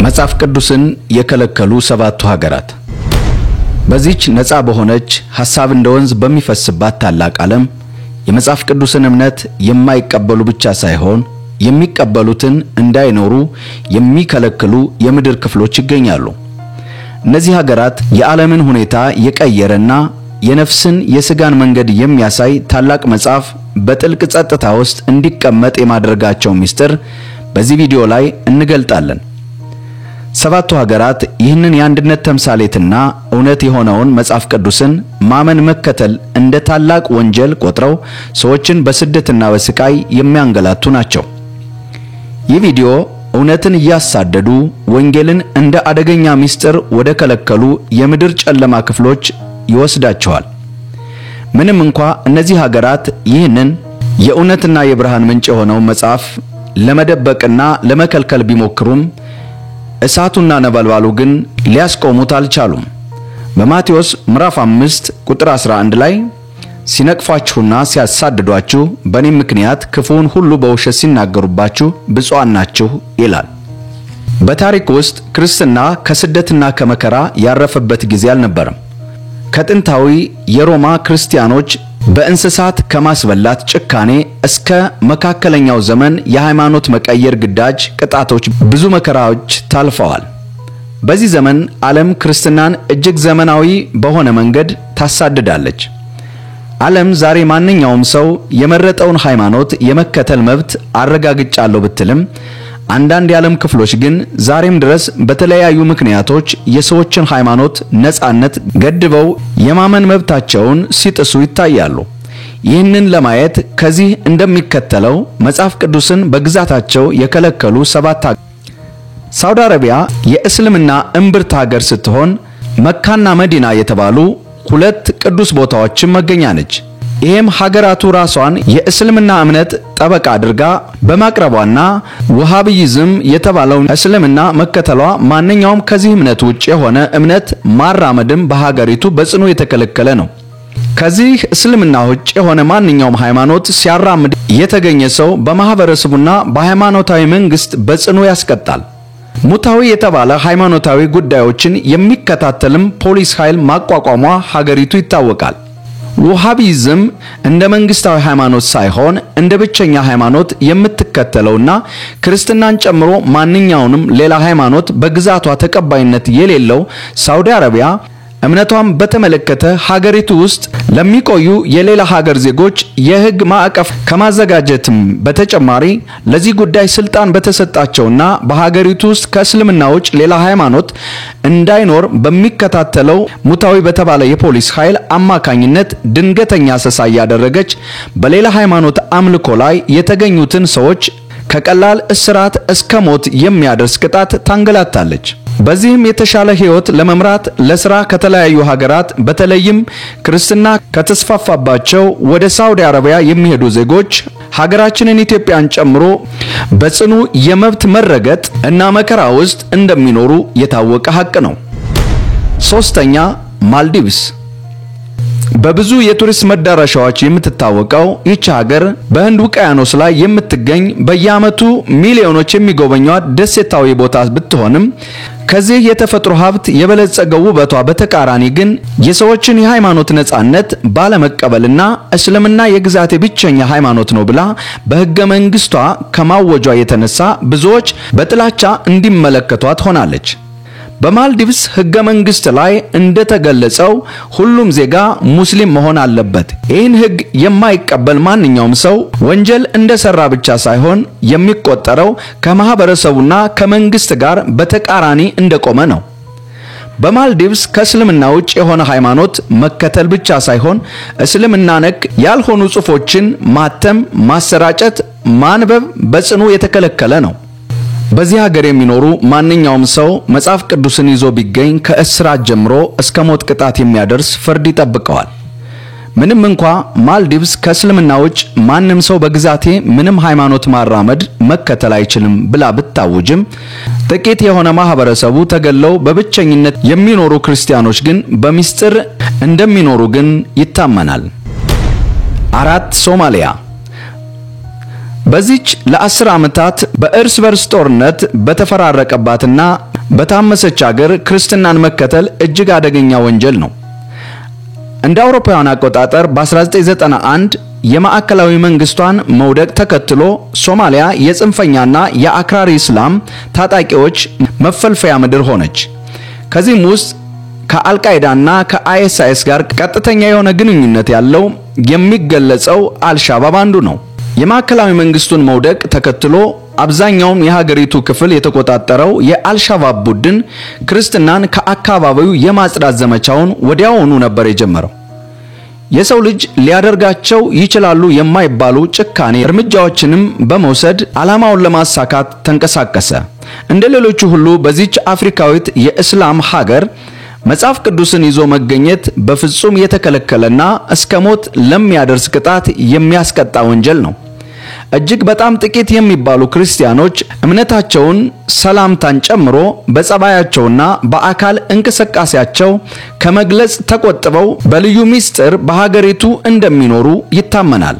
መጽሐፍ ቅዱስን የከለከሉ ሰባቱ ሀገራት። በዚች ነፃ በሆነች ሐሳብ እንደወንዝ በሚፈስባት ታላቅ ዓለም የመጽሐፍ ቅዱስን እምነት የማይቀበሉ ብቻ ሳይሆን የሚቀበሉትን እንዳይኖሩ የሚከለክሉ የምድር ክፍሎች ይገኛሉ። እነዚህ ሀገራት የዓለምን ሁኔታ የቀየረና የነፍስን የሥጋን መንገድ የሚያሳይ ታላቅ መጽሐፍ በጥልቅ ጸጥታ ውስጥ እንዲቀመጥ የማድረጋቸው ሚስጥር በዚህ ቪዲዮ ላይ እንገልጣለን። ሰባቱ ሀገራት ይህንን የአንድነት ተምሳሌትና እውነት የሆነውን መጽሐፍ ቅዱስን ማመን መከተል እንደ ታላቅ ወንጀል ቆጥረው ሰዎችን በስደትና በስቃይ የሚያንገላቱ ናቸው። ይህ ቪዲዮ እውነትን ያሳደዱ ወንጌልን እንደ አደገኛ ሚስጥር ወደ ከለከሉ የምድር ጨለማ ክፍሎች ይወስዳቸዋል። ምንም እንኳን እነዚህ ሀገራት ይህንን የእውነትና የብርሃን ምንጭ የሆነው መጽሐፍ ለመደበቅና ለመከልከል ቢሞክሩም እሳቱና ነበልባሉ ግን ሊያስቆሙት አልቻሉም። በማቴዎስ ምዕራፍ 5 ቁጥር 11 ላይ ሲነቅፋችሁና ሲያሳድዷችሁ በእኔ ምክንያት ክፉውን ሁሉ በውሸት ሲናገሩባችሁ ብፁዓን ናችሁ ይላል። በታሪክ ውስጥ ክርስትና ከስደትና ከመከራ ያረፈበት ጊዜ አልነበረም። ከጥንታዊ የሮማ ክርስቲያኖች በእንስሳት ከማስበላት ጭካኔ እስከ መካከለኛው ዘመን የሃይማኖት መቀየር ግዳጅ ቅጣቶች ብዙ መከራዎች ታልፈዋል። በዚህ ዘመን ዓለም ክርስትናን እጅግ ዘመናዊ በሆነ መንገድ ታሳድዳለች። ዓለም ዛሬ ማንኛውም ሰው የመረጠውን ሃይማኖት የመከተል መብት አረጋግጫለሁ ብትልም አንዳንድ የዓለም ክፍሎች ግን ዛሬም ድረስ በተለያዩ ምክንያቶች የሰዎችን ሃይማኖት ነፃነት ገድበው የማመን መብታቸውን ሲጥሱ ይታያሉ። ይህንን ለማየት ከዚህ እንደሚከተለው መጽሐፍ ቅዱስን በግዛታቸው የከለከሉ ሰባት ሳውዲ አረቢያ የእስልምና እምብርት ሀገር ስትሆን መካና መዲና የተባሉ ሁለት ቅዱስ ቦታዎችን መገኛ ነች። ይህም ሀገራቱ ራሷን የእስልምና እምነት ጠበቃ አድርጋ በማቅረቧና ወሃቢይዝም የተባለው እስልምና መከተሏ ማንኛውም ከዚህ እምነት ውጭ የሆነ እምነት ማራመድም በሀገሪቱ በጽኑ የተከለከለ ነው። ከዚህ እስልምና ውጭ የሆነ ማንኛውም ሃይማኖት ሲያራምድ የተገኘ ሰው በማህበረሰቡና በሃይማኖታዊ መንግስት በጽኑ ያስቀጣል። ሙታዊ የተባለ ሃይማኖታዊ ጉዳዮችን የሚከታተልም ፖሊስ ኃይል ማቋቋሟ ሀገሪቱ ይታወቃል። ወሃቢዝም እንደ መንግስታዊ ሃይማኖት ሳይሆን እንደ ብቸኛ ሃይማኖት የምትከተለውና ክርስትናን ጨምሮ ማንኛውንም ሌላ ሃይማኖት በግዛቷ ተቀባይነት የሌለው ሳውዲ አረቢያ እምነቷን በተመለከተ ሀገሪቱ ውስጥ ለሚቆዩ የሌላ ሀገር ዜጎች የህግ ማዕቀፍ ከማዘጋጀትም በተጨማሪ ለዚህ ጉዳይ ስልጣን በተሰጣቸውና በሀገሪቱ ውስጥ ከእስልምና ውጭ ሌላ ሃይማኖት እንዳይኖር በሚከታተለው ሙታዊ በተባለ የፖሊስ ኃይል አማካኝነት ድንገተኛ አሰሳ ያደረገች በሌላ ሃይማኖት አምልኮ ላይ የተገኙትን ሰዎች ከቀላል እስራት እስከ ሞት የሚያደርስ ቅጣት ታንገላታለች። በዚህም የተሻለ ህይወት ለመምራት ለስራ ከተለያዩ ሀገራት በተለይም ክርስትና ከተስፋፋባቸው ወደ ሳውዲ አረቢያ የሚሄዱ ዜጎች ሀገራችንን ኢትዮጵያን ጨምሮ በጽኑ የመብት መረገጥ እና መከራ ውስጥ እንደሚኖሩ የታወቀ ሀቅ ነው። ሶስተኛ ማልዲቭስ በብዙ የቱሪስት መዳረሻዎች የምትታወቀው ይህች ሀገር በህንድ ውቅያኖስ ላይ የምትገኝ በየዓመቱ ሚሊዮኖች የሚጎበኟት ደሴታዊ ቦታ ብትሆንም ከዚህ የተፈጥሮ ሀብት የበለጸገው ውበቷ በተቃራኒ ግን የሰዎችን የሃይማኖት ነፃነት ባለመቀበልና እስልምና የግዛቴ ብቸኛ ሃይማኖት ነው ብላ በህገ መንግስቷ ከማወጇ የተነሳ ብዙዎች በጥላቻ እንዲመለከቷት ሆናለች። በማልዲቭስ ህገ መንግስት ላይ እንደተገለጸው ሁሉም ዜጋ ሙስሊም መሆን አለበት። ይህን ህግ የማይቀበል ማንኛውም ሰው ወንጀል እንደሰራ ብቻ ሳይሆን የሚቆጠረው ከማህበረሰቡና ከመንግስት ጋር በተቃራኒ እንደቆመ ነው። በማልዲቭስ ከእስልምና ውጭ የሆነ ሃይማኖት መከተል ብቻ ሳይሆን እስልምና ነክ ያልሆኑ ጽሑፎችን ማተም፣ ማሰራጨት፣ ማንበብ በጽኑ የተከለከለ ነው። በዚህ ሀገር የሚኖሩ ማንኛውም ሰው መጽሐፍ ቅዱስን ይዞ ቢገኝ ከእስራት ጀምሮ እስከ ሞት ቅጣት የሚያደርስ ፍርድ ይጠብቀዋል። ምንም እንኳን ማልዲቭስ ከእስልምና ውጭ ማንም ሰው በግዛቴ ምንም ሃይማኖት ማራመድ መከተል አይችልም ብላ ብታውጅም ጥቂት የሆነ ማህበረሰቡ ተገለው በብቸኝነት የሚኖሩ ክርስቲያኖች ግን በሚስጥር እንደሚኖሩ ግን ይታመናል። 4 ሶማሊያ በዚች ለ10 ዓመታት በእርስ በርስ ጦርነት በተፈራረቀባትና በታመሰች ሀገር ክርስትናን መከተል እጅግ አደገኛ ወንጀል ነው። እንደ አውሮፓውያን አቆጣጠር በ1991 የማዕከላዊ መንግስቷን መውደቅ ተከትሎ ሶማሊያ የጽንፈኛና የአክራሪ እስላም ታጣቂዎች መፈልፈያ ምድር ሆነች። ከዚህም ውስጥ ከአልቃይዳና ከአይኤስአይኤስ ጋር ቀጥተኛ የሆነ ግንኙነት ያለው የሚገለጸው አልሻባብ አንዱ ነው። የማዕከላዊ መንግስቱን መውደቅ ተከትሎ አብዛኛውን የሀገሪቱ ክፍል የተቆጣጠረው የአልሻባብ ቡድን ክርስትናን ከአካባቢው የማጽዳት ዘመቻውን ወዲያውኑ ነበር የጀመረው። የሰው ልጅ ሊያደርጋቸው ይችላሉ የማይባሉ ጭካኔ እርምጃዎችንም በመውሰድ ዓላማውን ለማሳካት ተንቀሳቀሰ። እንደሌሎቹ ሁሉ በዚች አፍሪካዊት የእስላም ሀገር መጽሐፍ ቅዱስን ይዞ መገኘት በፍጹም የተከለከለና እስከ ሞት ለሚያደርስ ቅጣት የሚያስቀጣ ወንጀል ነው። እጅግ በጣም ጥቂት የሚባሉ ክርስቲያኖች እምነታቸውን ሰላምታን ጨምሮ በጸባያቸውና በአካል እንቅስቃሴያቸው ከመግለጽ ተቆጥበው በልዩ ሚስጥር በሀገሪቱ እንደሚኖሩ ይታመናል።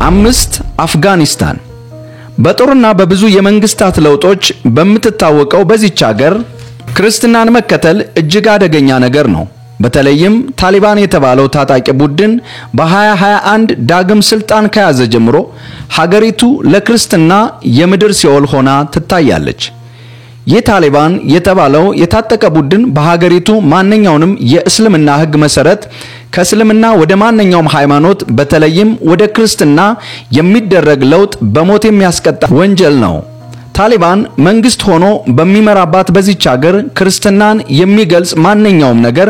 5 አፍጋኒስታን በጦርና በብዙ የመንግስታት ለውጦች በምትታወቀው በዚች ሀገር ክርስትናን መከተል እጅግ አደገኛ ነገር ነው። በተለይም ታሊባን የተባለው ታጣቂ ቡድን በ2021 ዳግም ስልጣን ከያዘ ጀምሮ ሀገሪቱ ለክርስትና የምድር ሲኦል ሆና ትታያለች። የታሊባን የተባለው የታጠቀ ቡድን በሀገሪቱ ማንኛውንም የእስልምና ሕግ መሰረት ከእስልምና ወደ ማንኛውም ሃይማኖት በተለይም ወደ ክርስትና የሚደረግ ለውጥ በሞት የሚያስቀጣ ወንጀል ነው። ታሊባን መንግስት ሆኖ በሚመራባት በዚች ሀገር ክርስትናን የሚገልጽ ማንኛውም ነገር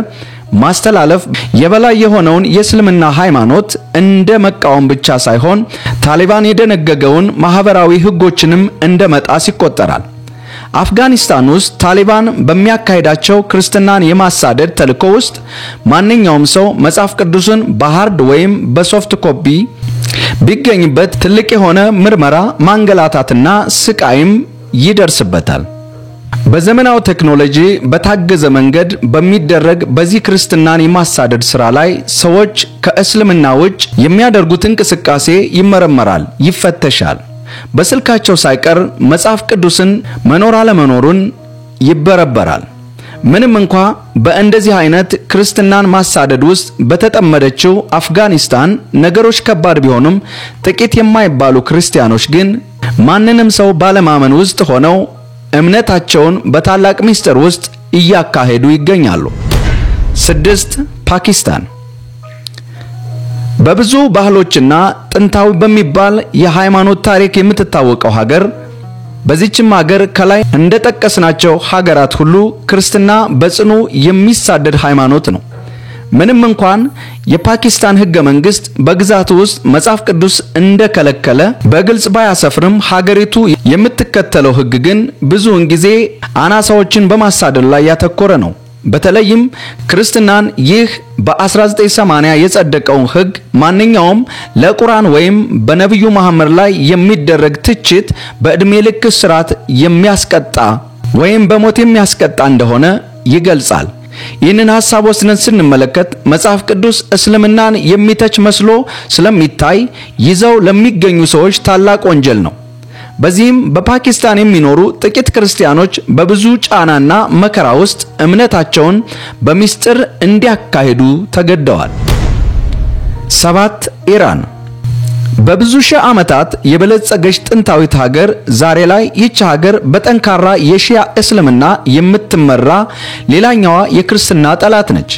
ማስተላለፍ የበላይ የሆነውን የእስልምና ሃይማኖት እንደ መቃወም ብቻ ሳይሆን ታሊባን የደነገገውን ማህበራዊ ህጎችንም እንደ መጣስ ይቆጠራል። አፍጋኒስታን ውስጥ ታሊባን በሚያካሂዳቸው ክርስትናን የማሳደድ ተልዕኮ ውስጥ ማንኛውም ሰው መጽሐፍ ቅዱስን በሃርድ ወይም በሶፍት ኮፒ ቢገኝበት ትልቅ የሆነ ምርመራ ማንገላታትና ስቃይም ይደርስበታል። በዘመናዊ ቴክኖሎጂ በታገዘ መንገድ በሚደረግ በዚህ ክርስትናን የማሳደድ ስራ ላይ ሰዎች ከእስልምና ውጭ የሚያደርጉት እንቅስቃሴ ይመረመራል፣ ይፈተሻል። በስልካቸው ሳይቀር መጽሐፍ ቅዱስን መኖር አለመኖሩን ይበረበራል። ምንም እንኳን በእንደዚህ አይነት ክርስትናን ማሳደድ ውስጥ በተጠመደችው አፍጋኒስታን ነገሮች ከባድ ቢሆኑም ጥቂት የማይባሉ ክርስቲያኖች ግን ማንንም ሰው ባለማመን ውስጥ ሆነው እምነታቸውን በታላቅ ሚስጥር ውስጥ እያካሄዱ ይገኛሉ። 6 ፓኪስታን በብዙ ባህሎችና ጥንታዊ በሚባል የሃይማኖት ታሪክ የምትታወቀው ሀገር በዚህችም ሀገር ከላይ እንደጠቀስናቸው ሀገራት ሁሉ ክርስትና በጽኑ የሚሳደድ ሃይማኖት ነው። ምንም እንኳን የፓኪስታን ህገ መንግስት በግዛቱ ውስጥ መጽሐፍ ቅዱስ እንደከለከለ በግልጽ ባያሰፍርም ሀገሪቱ የምትከተለው ህግ ግን ብዙውን ጊዜ አናሳዎችን በማሳደድ ላይ ያተኮረ ነው። በተለይም ክርስትናን ይህ በ1980 የጸደቀው ህግ ማንኛውም ለቁርአን ወይም በነብዩ መሐመድ ላይ የሚደረግ ትችት በእድሜ ልክ እስራት የሚያስቀጣ ወይም በሞት የሚያስቀጣ እንደሆነ ይገልጻል። ይህንን ሐሳብ ወስነን ስንመለከት መጽሐፍ ቅዱስ እስልምናን የሚተች መስሎ ስለሚታይ ይዘው ለሚገኙ ሰዎች ታላቅ ወንጀል ነው። በዚህም በፓኪስታን የሚኖሩ ጥቂት ክርስቲያኖች በብዙ ጫናና መከራ ውስጥ እምነታቸውን በሚስጥር እንዲያካሂዱ ተገደዋል። 7 ኢራን በብዙ ሺህ ዓመታት የበለጸገች ጥንታዊት ሀገር ዛሬ ላይ ይህች ሀገር በጠንካራ የሺያ እስልምና የምትመራ ሌላኛዋ የክርስትና ጠላት ነች።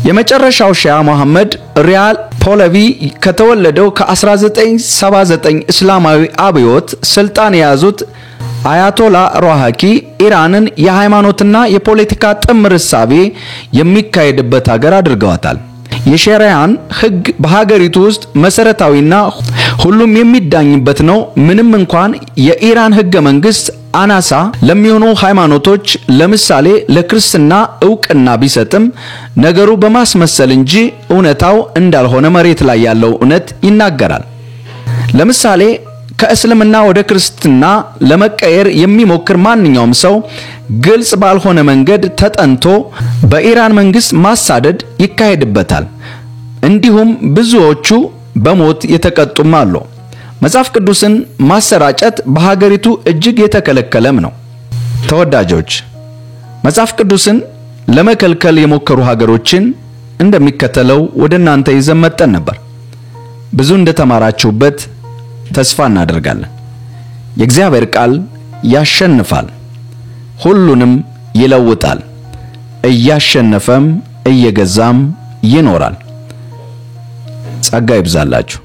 የመጨረሻው ሺያ መሐመድ ሪያል ፖለቪ ከተወለደው ከ1979 እስላማዊ አብዮት ስልጣን የያዙት አያቶላ ሩሃቂ ኢራንን የሃይማኖትና የፖለቲካ ጥምር እሳቤ የሚካሄድበት ሀገር አድርገዋታል። የሸሪዓን ህግ በሀገሪቱ ውስጥ መሰረታዊና ሁሉም የሚዳኝበት ነው። ምንም እንኳን የኢራን ህገ መንግስት አናሳ ለሚሆኑ ሃይማኖቶች ለምሳሌ ለክርስትና ዕውቅና ቢሰጥም ነገሩ በማስመሰል እንጂ እውነታው እንዳልሆነ መሬት ላይ ያለው እውነት ይናገራል። ለምሳሌ ከእስልምና ወደ ክርስትና ለመቀየር የሚሞክር ማንኛውም ሰው ግልጽ ባልሆነ መንገድ ተጠንቶ በኢራን መንግስት ማሳደድ ይካሄድበታል። እንዲሁም ብዙዎቹ በሞት የተቀጡም አሉ። መጽሐፍ ቅዱስን ማሰራጨት በሀገሪቱ እጅግ የተከለከለም ነው። ተወዳጆች መጽሐፍ ቅዱስን ለመከልከል የሞከሩ ሀገሮችን እንደሚከተለው ወደ እናንተ ይዘን መጥተን ነበር። ብዙ እንደተማራችሁበት ተስፋ እናደርጋለን። የእግዚአብሔር ቃል ያሸንፋል፣ ሁሉንም ይለውጣል፣ እያሸነፈም እየገዛም ይኖራል። ጸጋ ይብዛላችሁ።